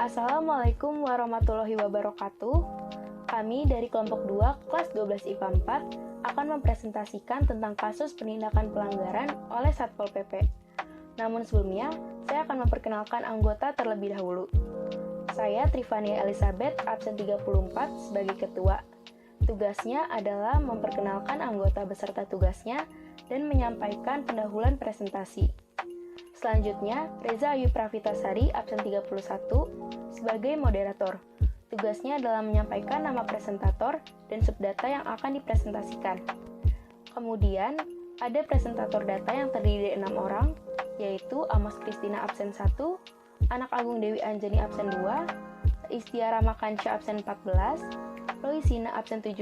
Assalamualaikum warahmatullahi wabarakatuh. Kami dari kelompok 2 kelas 12 IPA 4 akan mempresentasikan tentang kasus penindakan pelanggaran oleh Satpol PP. Namun sebelumnya, saya akan memperkenalkan anggota terlebih dahulu. Saya Trivania Elizabeth, absen 34 sebagai ketua. Tugasnya adalah memperkenalkan anggota beserta tugasnya dan menyampaikan pendahuluan presentasi. Selanjutnya, Reza Ayu Pravitasari, absen 31, sebagai moderator. Tugasnya adalah menyampaikan nama presentator dan subdata yang akan dipresentasikan. Kemudian, ada presentator data yang terdiri dari 6 orang, yaitu Amos Kristina absen 1, Anak Agung Dewi Anjani absen 2, Istiara Makansya absen 14, Loisina absen 17,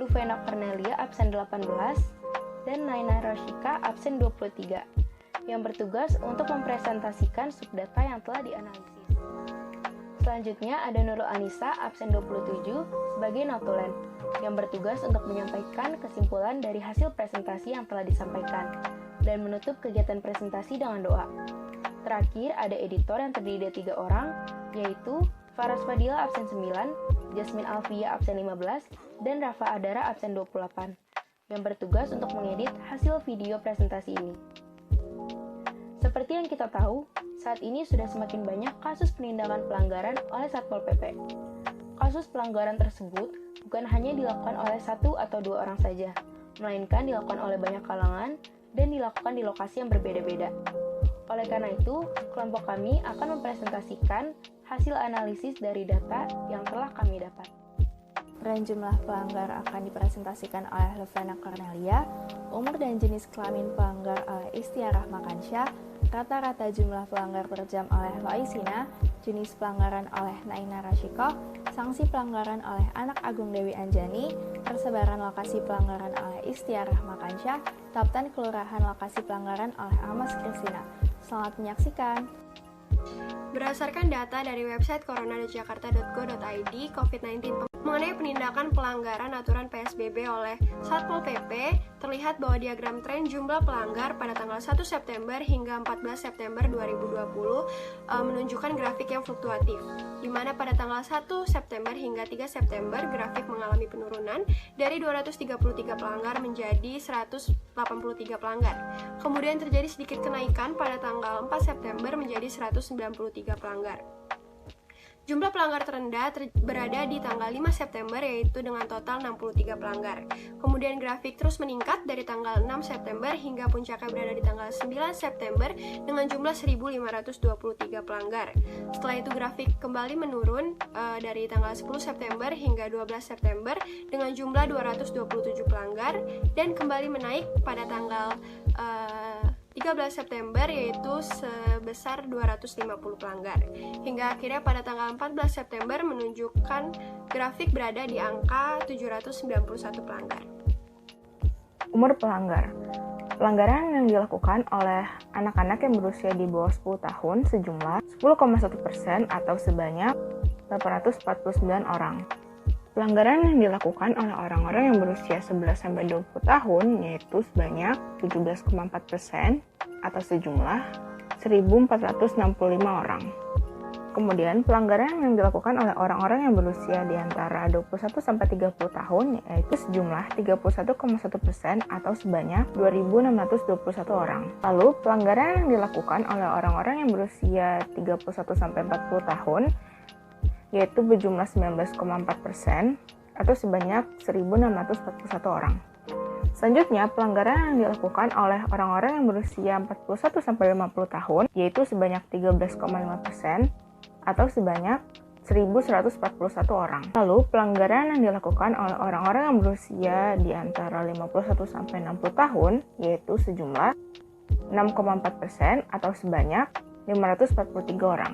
Luvena Cornelia absen 18, dan Naina Roshika absen 23. Yang bertugas untuk mempresentasikan subdata yang telah dianalisis. Selanjutnya ada Nurul Anissa, absen 27, sebagai notulen, yang bertugas untuk menyampaikan kesimpulan dari hasil presentasi yang telah disampaikan, dan menutup kegiatan presentasi dengan doa. Terakhir, ada editor yang terdiri dari 3 orang, yaitu Faras Fadila, absen 9, Jasmine Alfia, absen 15, dan Rafa Adara, absen 28, yang bertugas untuk mengedit hasil video presentasi ini. Seperti yang kita tahu, saat ini sudah semakin banyak kasus penindakan pelanggaran oleh Satpol PP. Kasus pelanggaran tersebut bukan hanya dilakukan oleh 1 atau 2 orang saja, melainkan dilakukan oleh banyak kalangan dan dilakukan di lokasi yang berbeda-beda. Oleh karena itu, kelompok kami akan mempresentasikan hasil analisis dari data yang telah kami dapat. Peran jumlah pelanggar akan dipresentasikan oleh Luvena Cornelia, umur dan jenis kelamin pelanggar oleh Istiarah Makansya, rata-rata jumlah pelanggar per jam oleh Loisina, jenis pelanggaran oleh Naina Roshika, sanksi pelanggaran oleh Anak Agung Dewi Anjani, persebaran lokasi pelanggaran oleh Istiarah Makansya, top 10 kelurahan lokasi pelanggaran oleh Amos Kristina. Selamat menyaksikan! Berdasarkan data dari website corona.jakarta.go.id, COVID-19 mengenai penindakan pelanggaran aturan PSBB oleh Satpol PP, terlihat bahwa diagram tren jumlah pelanggar pada tanggal 1 September hingga 14 September 2020 menunjukkan grafik yang fluktuatif, di mana pada tanggal 1 September hingga 3 September grafik mengalami penurunan dari 233 pelanggar menjadi 183 pelanggar. Kemudian terjadi sedikit kenaikan pada tanggal 4 September menjadi 193 pelanggar. Jumlah pelanggar terendah berada di tanggal 5 September yaitu dengan total 63 pelanggar. Kemudian grafik terus meningkat dari tanggal 6 September hingga puncaknya berada di tanggal 9 September dengan jumlah 1.523 pelanggar. Setelah itu grafik kembali menurun dari tanggal 10 September hingga 12 September dengan jumlah 227 pelanggar dan kembali menaik pada tanggal 13 September yaitu sebesar 250 pelanggar. Hingga akhirnya pada tanggal 14 September menunjukkan grafik berada di angka 791 pelanggar. Umur pelanggar. Pelanggaran yang dilakukan oleh anak-anak yang berusia di bawah 10 tahun sejumlah 10,1% atau sebanyak 849 orang. Pelanggaran yang dilakukan oleh orang-orang yang berusia 11-20 tahun yaitu sebanyak 17,4% atau sejumlah 1.465 orang. Kemudian pelanggaran yang dilakukan oleh orang-orang yang berusia di antara 21-30 tahun yaitu sejumlah 31,1% atau sebanyak 2.621 orang. Lalu pelanggaran yang dilakukan oleh orang-orang yang berusia 31-40 tahun yaitu berjumlah 19,4% atau sebanyak 1.641 orang. Selanjutnya, pelanggaran yang dilakukan oleh orang-orang yang berusia 41-50 tahun yaitu sebanyak 13,5% atau sebanyak 1.141 orang. Lalu, pelanggaran yang dilakukan oleh orang-orang yang berusia di antara 51-60 tahun yaitu sejumlah 6,4% atau sebanyak 543 orang.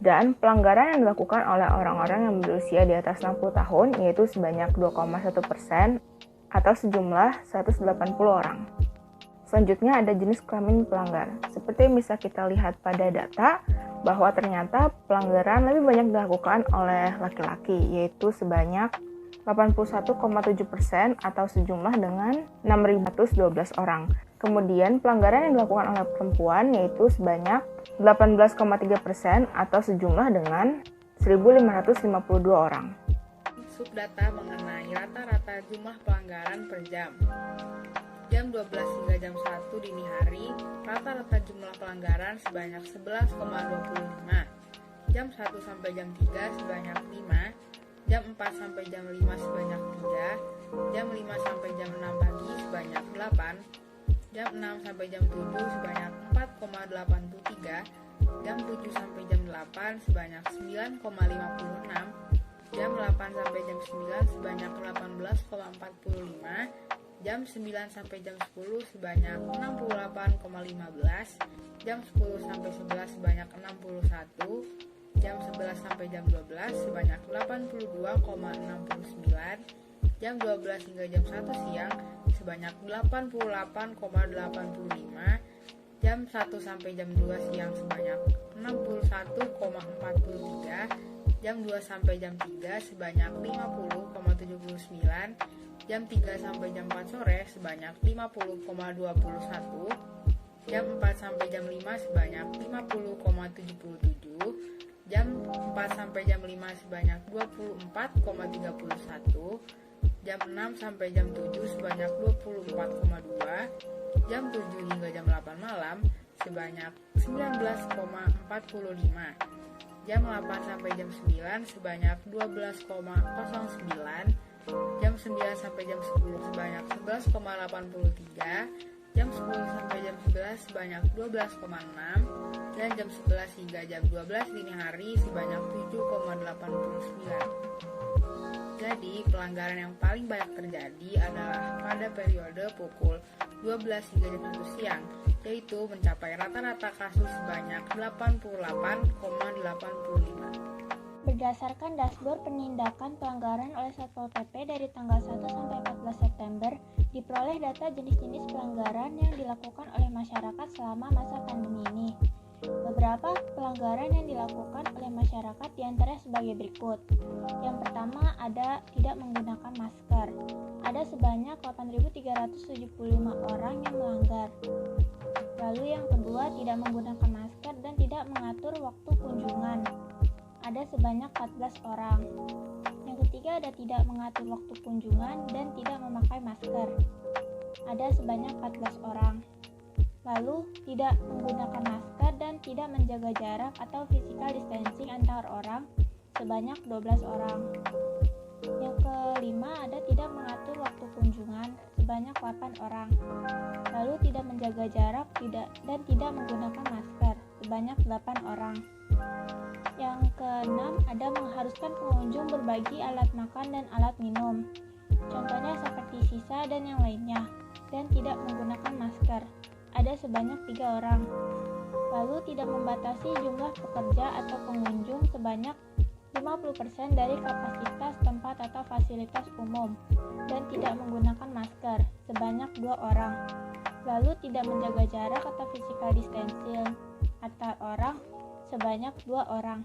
Dan pelanggaran yang dilakukan oleh orang-orang yang berusia di atas 60 tahun yaitu sebanyak 2,1% atau sejumlah 180 orang. Selanjutnya ada jenis kelamin pelanggar. Seperti yang bisa kita lihat pada data bahwa ternyata pelanggaran lebih banyak dilakukan oleh laki-laki yaitu sebanyak 81,7% atau sejumlah dengan 6.112 orang. Kemudian pelanggaran yang dilakukan oleh perempuan yaitu sebanyak 18,3% atau sejumlah dengan 1.552 orang. Subdata mengenai rata-rata jumlah pelanggaran per jam. Jam 12 hingga jam 1 dini hari, rata-rata jumlah pelanggaran sebanyak 11,25. Jam 1 sampai jam 3 sebanyak 5. Jam 4 sampai jam 5 sebanyak 3. Jam 5 sampai jam 6 pagi sebanyak 8. Jam 6 sampai jam 7 sebanyak 4,83. Jam 7 sampai jam 8 sebanyak 9,56. Jam 8 sampai jam 9 sebanyak 18,45. Jam 9 sampai jam 10 sebanyak 68,15. Jam 10 sampai 11 sebanyak 61. Jam 11 sampai jam 12 sebanyak 82,69. Jam 12 hingga jam 1 siang sebanyak 88,85. Jam 1 sampai jam 2 siang sebanyak 61,43. Jam 2 sampai jam 3 sebanyak 50,79. Jam 3 sampai jam 4 sore sebanyak 50,21. Jam 4 sampai jam 5 sebanyak 50,77. Jam 4 sampai jam 5 sebanyak 24,31. Jam 6 sampai jam 7 sebanyak 24,2. Jam 7 hingga jam 8 malam sebanyak 19,45. Jam 8 sampai jam 9 sebanyak 12,09. Jam 9 sampai jam 10 sebanyak 11,83. Jam 10 sampai jam 11 sebanyak 12,6. Dan jam 11 hingga jam 12 dini hari sebanyak 7,89. Jadi, pelanggaran yang paling banyak terjadi adalah pada periode pukul 12 hingga jam 1 siang, yaitu mencapai rata-rata kasus sebanyak 88,85. Berdasarkan dashboard penindakan pelanggaran oleh Satpol PP dari tanggal 1 sampai 14 September, diperoleh data jenis-jenis pelanggaran yang dilakukan oleh masyarakat selama masa pandemi ini. Beberapa pelanggaran yang dilakukan oleh masyarakat diantara sebagai berikut. Yang pertama ada tidak menggunakan masker. Ada sebanyak 8.375 orang yang melanggar. Lalu yang kedua tidak menggunakan masker dan tidak mengatur waktu kunjungan. Ada sebanyak 14 orang. Yang ketiga ada tidak mengatur waktu kunjungan dan tidak memakai masker. Ada sebanyak 14 orang. Lalu tidak menggunakan masker dan tidak menjaga jarak atau physical distancing antar orang sebanyak 12 orang. Yang kelima ada tidak mengatur waktu kunjungan sebanyak 8 orang. Lalu tidak menjaga jarak dan tidak menggunakan masker sebanyak 8 orang. Yang keenam ada mengharuskan pengunjung berbagi alat makan dan alat minum, contohnya seperti sisa dan yang lainnya, dan tidak menggunakan masker. Ada sebanyak 3 orang. Lalu tidak membatasi jumlah pekerja atau pengunjung sebanyak 50% dari kapasitas tempat atau fasilitas umum dan tidak menggunakan masker sebanyak 2 orang. Lalu tidak menjaga jarak atau physical distancing antar orang sebanyak 2 orang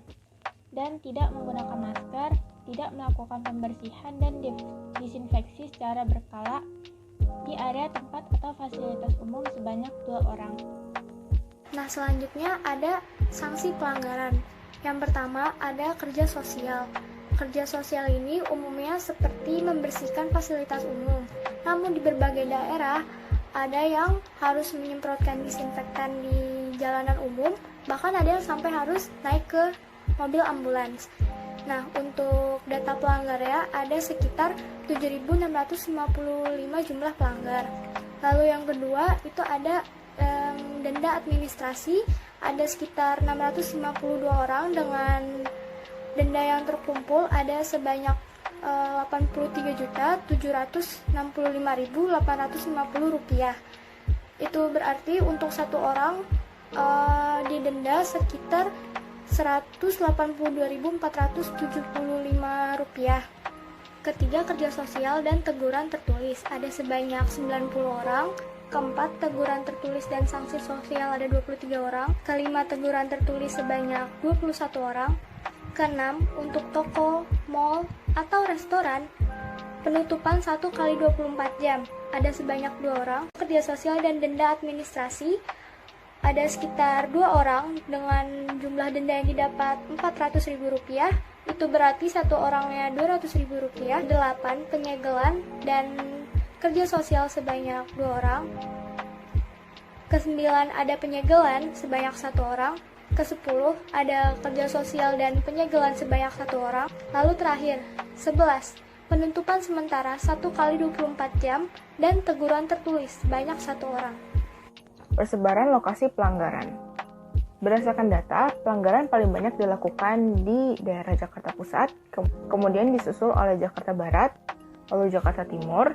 dan tidak menggunakan masker, tidak melakukan pembersihan dan disinfeksi secara berkala di area tempat atau fasilitas umum sebanyak 2 orang. Nah, selanjutnya ada sanksi pelanggaran. Yang pertama ada kerja sosial. Kerja sosial ini umumnya seperti membersihkan fasilitas umum. Namun di berbagai daerah ada yang harus menyemprotkan disinfektan di jalanan umum, bahkan ada yang sampai harus naik ke mobil ambulans. Nah, untuk data pelanggar ya, ada sekitar 7.655 jumlah pelanggar. Lalu yang kedua itu ada denda administrasi, ada sekitar 652 orang dengan denda yang terkumpul ada sebanyak 83.765.850 rupiah. Itu berarti untuk satu orang didenda sekitar 182.475 rupiah. Ketiga, kerja sosial dan teguran tertulis ada sebanyak 90 orang. Keempat, teguran tertulis dan sanksi sosial ada 23 orang. Kelima, teguran tertulis sebanyak 21 orang. Keenam, untuk toko, mall, atau restoran Penutupan 1 kali 24 jam. Ada sebanyak 2 orang. Kerja sosial dan denda administrasi. Ada sekitar 2 orang dengan jumlah denda yang didapat Rp400.000. Itu berarti 1 orangnya Rp200.000. 8 penyegelan dan kerja sosial sebanyak 2 orang. Ke-9 ada penyegelan sebanyak 1 orang. Ke-10 ada kerja sosial dan penyegelan sebanyak 1 orang. Lalu terakhir, 11 penutupan sementara 1 kali 24 jam dan teguran tertulis sebanyak 1 orang. Persebaran lokasi pelanggaran. Berdasarkan data, pelanggaran paling banyak dilakukan di daerah Jakarta Pusat, kemudian disusul oleh Jakarta Barat, lalu Jakarta Timur,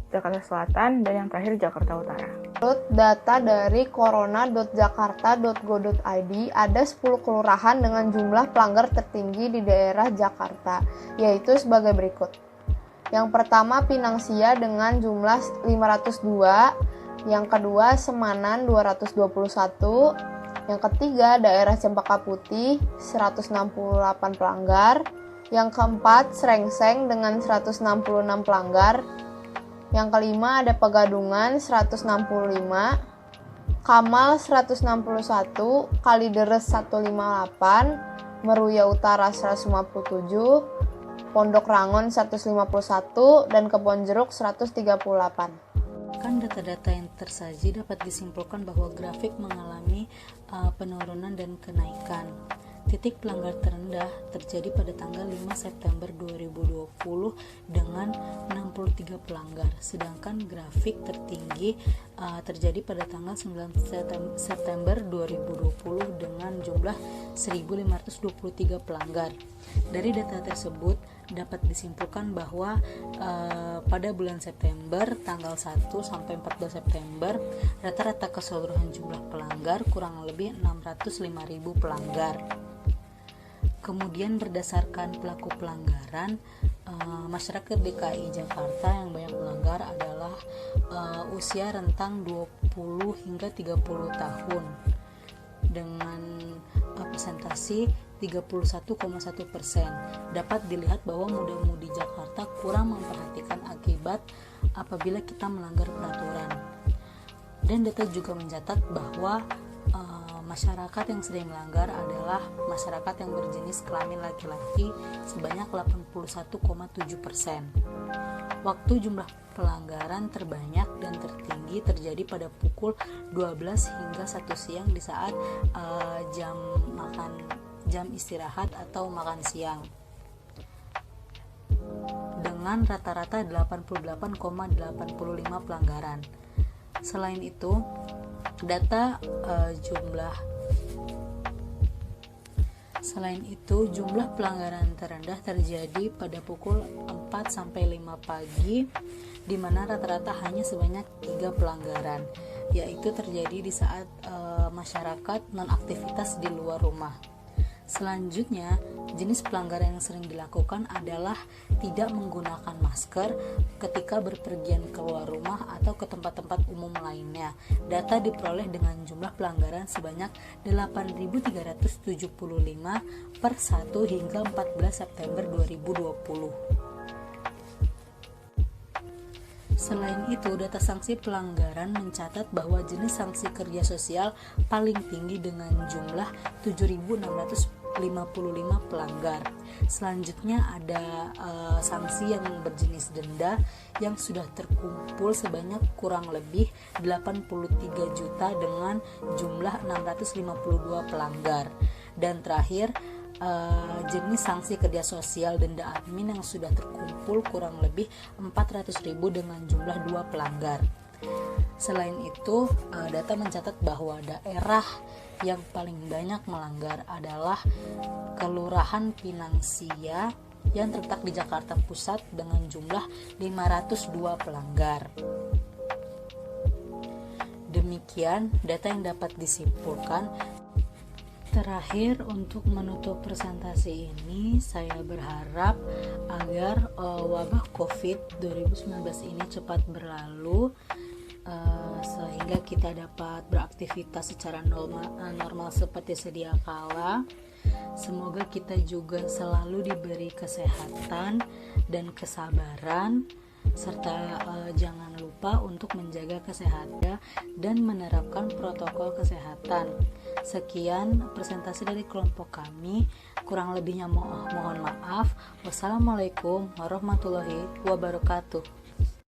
Jakarta Selatan, dan yang terakhir Jakarta Utara. Menurut data dari corona.jakarta.go.id, ada 10 kelurahan dengan jumlah pelanggar tertinggi di daerah Jakarta, yaitu sebagai berikut. Yang pertama Pinangsia dengan jumlah 502, yang kedua Semanan 221, yang ketiga daerah Cempaka Putih 168 pelanggar, yang keempat Srengseng dengan 166 pelanggar, yang kelima ada Pegadungan 165, Kamal 161, Kalideres 158, Meruya Utara 157, Pondok Rangon 151, dan Kebonjeruk 138. Data-data yang tersaji dapat disimpulkan bahwa grafik mengalami penurunan dan kenaikan. Titik pelanggar terendah terjadi pada tanggal 5 September 2020 dengan 63 pelanggar, sedangkan grafik tertinggi terjadi pada tanggal 9 September 2020 dengan jumlah 1.523 pelanggar. Dari data tersebut dapat disimpulkan bahwa pada bulan September tanggal 1 sampai 14 September rata-rata keseluruhan jumlah pelanggar kurang lebih 605.000 pelanggar. Kemudian berdasarkan pelaku pelanggaran, masyarakat DKI Jakarta yang banyak melanggar adalah usia rentang 20 hingga 30 tahun dengan persentase 31,1%. Dapat dilihat bahwa muda-mudi Jakarta kurang memperhatikan akibat apabila kita melanggar peraturan. Dan data juga mencatat bahwa masyarakat yang sering melanggar adalah masyarakat yang berjenis kelamin laki-laki sebanyak 81,7%. Waktu jumlah pelanggaran terbanyak dan tertinggi terjadi pada pukul 12 hingga 1 siang di saat jam istirahat atau makan siang, dengan rata-rata 88,85 pelanggaran. Selain itu, jumlah pelanggaran terendah terjadi pada pukul 4 sampai 5 pagi, di mana rata-rata hanya sebanyak 3 pelanggaran, yaitu terjadi di saat masyarakat nonaktivitas di luar rumah. Selanjutnya, jenis pelanggaran yang sering dilakukan adalah tidak menggunakan masker ketika berpergian keluar rumah atau ke tempat-tempat umum lainnya. Data diperoleh dengan jumlah pelanggaran sebanyak 8.375 per 1 hingga 14 September 2020. Selain itu, data sanksi pelanggaran mencatat bahwa jenis sanksi kerja sosial paling tinggi dengan jumlah 7.655 pelanggar. Selanjutnya ada sanksi yang berjenis denda yang sudah terkumpul sebanyak kurang lebih 83 juta dengan jumlah 652 pelanggar. Dan terakhir, jenis sanksi kerja sosial denda admin yang sudah terkumpul kurang lebih 400.000 dengan jumlah 2 pelanggar. Selain itu, data mencatat bahwa daerah yang paling banyak melanggar adalah Kelurahan Pinangsia yang terletak di Jakarta Pusat dengan jumlah 502 pelanggar. Demikian data yang dapat disimpulkan. Terakhir, untuk menutup presentasi ini, saya berharap agar wabah COVID-19 ini cepat berlalu sehingga sehingga kita dapat beraktivitas secara normal seperti sedia kala. Semoga kita juga selalu diberi kesehatan dan kesabaran, serta jangan lupa untuk menjaga kesehatan dan menerapkan protokol kesehatan. Sekian presentasi dari kelompok kami, kurang lebihnya mohon maaf. Wassalamualaikum warahmatullahi wabarakatuh.